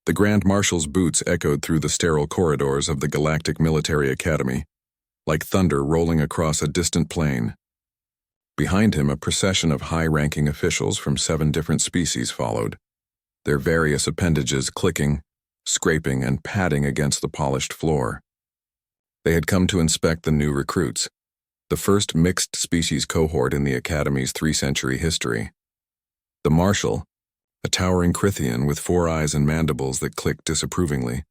The Grand Marshal's boots echoed through the sterile corridors of the Galactic Military Academy, like thunder rolling across a distant plain. Behind him, a procession of high-ranking officials from 7 different species followed, their various appendages clicking, scraping, and patting against the polished floor. They had come to inspect the new recruits, the first mixed-species cohort in the Academy's 3-century history. The Marshal, a towering Crithian with 4 eyes and mandibles that clicked disapprovingly,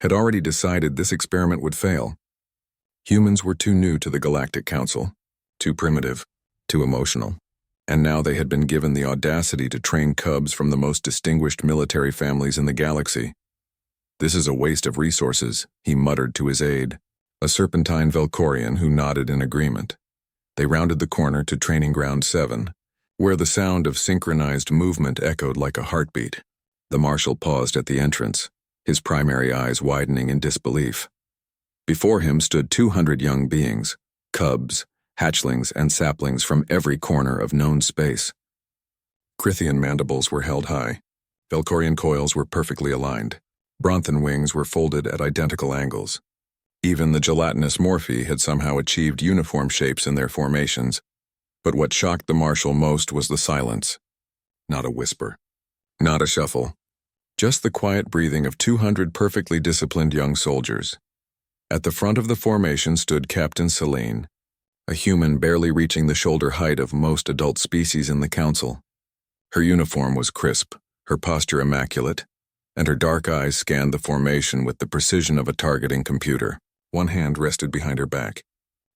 had already decided this experiment would fail. Humans were too new to the Galactic Council, too primitive, too emotional, and now they had been given the audacity to train cubs from the most distinguished military families in the galaxy. "This is a waste of resources," he muttered to his aide, a serpentine Velcorian who nodded in agreement. They rounded the corner to Training Ground 7, where the sound of synchronized movement echoed like a heartbeat. The Marshal paused at the entrance, his primary eyes widening in disbelief. Before him stood 200 young beings, cubs, hatchlings, and saplings from every corner of known space. Crithian mandibles were held high. Velcorian coils were perfectly aligned. Bronthan wings were folded at identical angles. Even the gelatinous morphi had somehow achieved uniform shapes in their formations. But what shocked the Marshal most was the silence. Not a whisper. Not a shuffle. Just the quiet breathing of 200 perfectly disciplined young soldiers. At the front of the formation stood Captain Seline, a human barely reaching the shoulder height of most adult species in the Council. Her uniform was crisp, her posture immaculate, and her dark eyes scanned the formation with the precision of a targeting computer. One hand rested behind her back.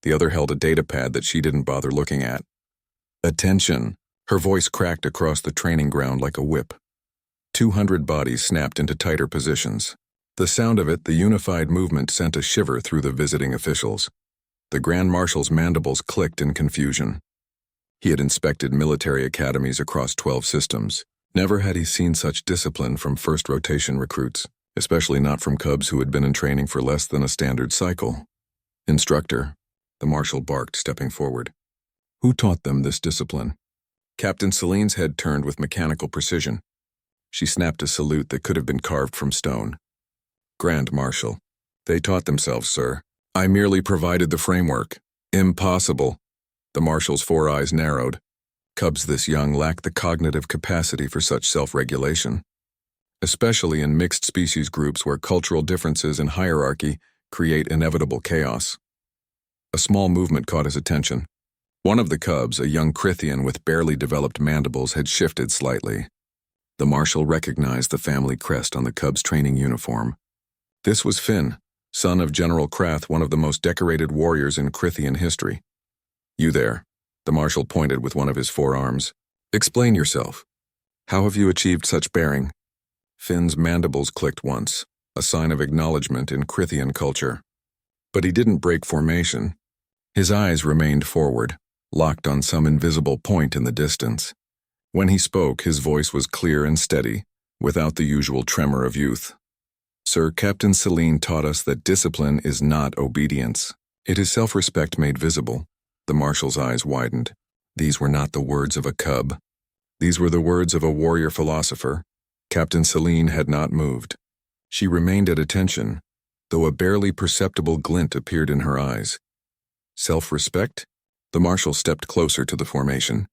The other held a data pad that she didn't bother looking at. "Attention!" Her voice cracked across the training ground like a whip. 200 bodies snapped into tighter positions. The sound of it, the unified movement, sent a shiver through the visiting officials. The Grand Marshal's mandibles clicked in confusion. He had inspected military academies across 12 systems. Never had he seen such discipline from first-rotation recruits, especially not from cubs who had been in training for less than a standard cycle. "Instructor," the Marshal barked, stepping forward. "Who taught them this discipline?" Captain Seline's head turned with mechanical precision. She snapped a salute that could have been carved from stone. "Grand Marshal, they taught themselves, sir. I merely provided the framework." "Impossible." The Marshal's 4 eyes narrowed. Cubs this young lack the cognitive capacity for such self-regulation, especially in mixed species groups where cultural differences and hierarchy create inevitable chaos. A small movement caught his attention. One of the cubs, a young Crithian with barely developed mandibles, had shifted slightly. The Marshal recognized the family crest on the cub's training uniform. This was Finn, son of General Krath, one of the most decorated warriors in Crithian history. "You there," the Marshal pointed with one of his forearms. "Explain yourself. How have you achieved such bearing?" Finn's mandibles clicked once, a sign of acknowledgement in Crithian culture. But he didn't break formation. His eyes remained forward, locked on some invisible point in the distance. When he spoke, his voice was clear and steady, without the usual tremor of youth. "Sir, Captain Seline taught us that discipline is not obedience. It is self-respect made visible." The Marshal's eyes widened. These were not the words of a cub. These were the words of a warrior philosopher. Captain Seline had not moved. She remained at attention, though a barely perceptible glint appeared in her eyes. "Self-respect?" The Marshal stepped closer to the formation.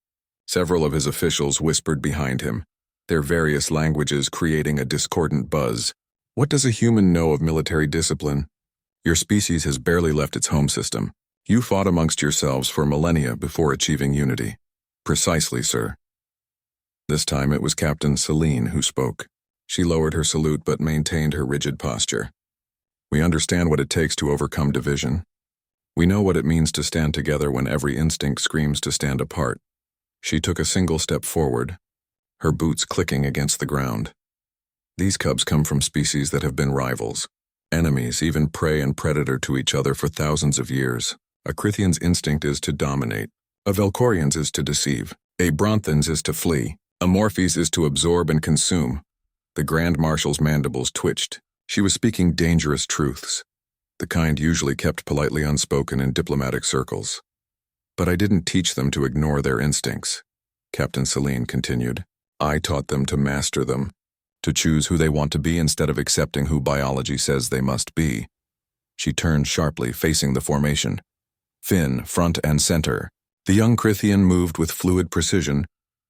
Several of his officials whispered behind him, their various languages creating a discordant buzz. "What does a human know of military discipline? Your species has barely left its home system. You fought amongst yourselves for millennia before achieving unity." "Precisely, sir." This time it was Captain Seline who spoke. She lowered her salute but maintained her rigid posture. "We understand what it takes to overcome division. We know what it means to stand together when every instinct screams to stand apart." She took a single step forward, her boots clicking against the ground. "These cubs come from species that have been rivals, enemies, even prey and predator to each other for thousands of years. A Crithian's instinct is to dominate. A Velcorian's is to deceive. A Bronthan's is to flee. A Morphi's is to absorb and consume." The Grand Marshal's mandibles twitched. She was speaking dangerous truths, the kind usually kept politely unspoken in diplomatic circles. "But I didn't teach them to ignore their instincts," Captain Seline continued. "I taught them to master them. to choose who they want to be instead of accepting who biology says they must be. She turned sharply, facing the formation. Finn, front and center. The young Crithian moved with fluid precision,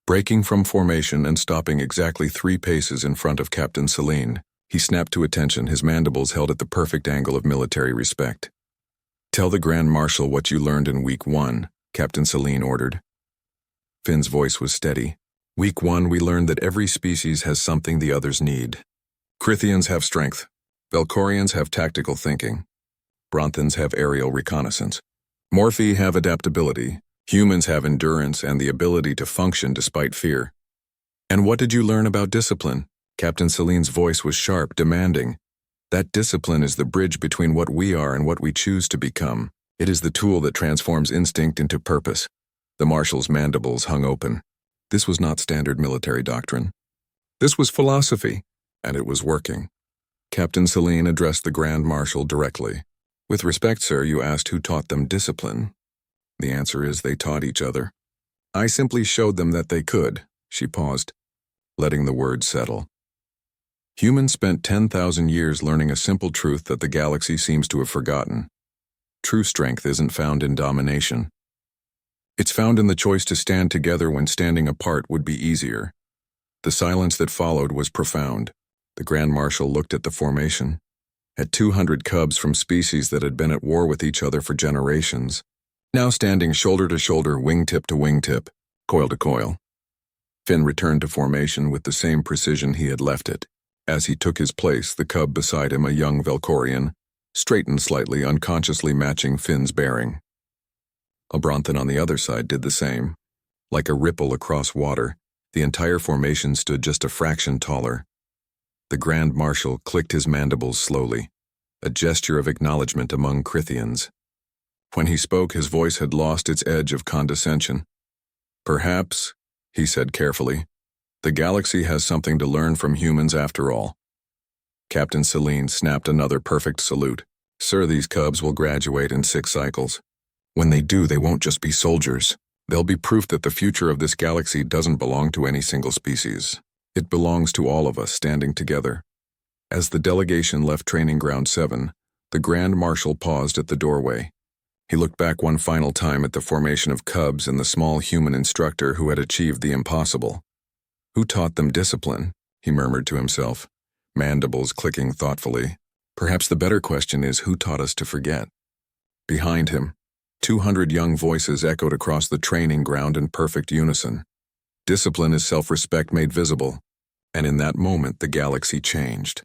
breaking from formation and stopping exactly 3 paces in front of Captain Seline. He snapped to attention, his mandibles held at the perfect angle of military respect. "Tell the Grand Marshal what you learned in Week 1, Captain Seline ordered. Finn's voice was steady. "Week 1, we learned that every species has something the others need. Crithians have strength. Velcorians have tactical thinking. Bronthans have aerial reconnaissance. Morphi have adaptability. Humans have endurance and the ability to function despite fear. And what did you learn about discipline?" Captain Celine's voice was sharp, demanding. "That discipline is the bridge between what we are and what we choose to become. It is the tool that transforms instinct into purpose." The Marshal's mandibles hung open. This was not standard military doctrine. This was philosophy, and it was working. Captain Seline addressed the Grand Marshal directly. "With respect, sir, you asked who taught them discipline. The answer is they taught each other. I simply showed them that they could." She paused, letting the words settle. Humans spent 10,000 years learning a simple truth that the galaxy seems to have forgotten. True strength isn't found in domination. It's found in the choice to stand together when standing apart would be easier. The silence that followed was profound. The Grand Marshal looked at the formation. At 200 cubs from species that had been at war with each other for generations, now standing shoulder to shoulder, wingtip to wingtip, coil to coil. Finn returned to formation with the same precision he had left it. As he took his place, the cub beside him, a young Velcorian, straightened slightly, unconsciously matching Finn's bearing. A Bronthan on the other side did the same. Like a ripple across water, the entire formation stood just a fraction taller. The Grand Marshal clicked his mandibles slowly, a gesture of acknowledgement among Crithians. When he spoke, his voice had lost its edge of condescension. "Perhaps," he said carefully, "the galaxy has something to learn from humans after all." Captain Seline snapped another perfect salute. "Sir, these cubs will graduate in 6 cycles. When they do, they won't just be soldiers. They'll be proof that the future of this galaxy doesn't belong to any single species. It belongs to all of us standing together." As the delegation left Training Ground 7, the Grand Marshal paused at the doorway. He looked back one final time at the formation of cubs and the small human instructor who had achieved the impossible. "Who taught them discipline?" he murmured to himself, mandibles clicking thoughtfully. "Perhaps the better question is, who taught us to forget?" Behind him, 200 young voices echoed across the training ground in perfect unison. Discipline is self-respect made visible, and in that moment the galaxy changed.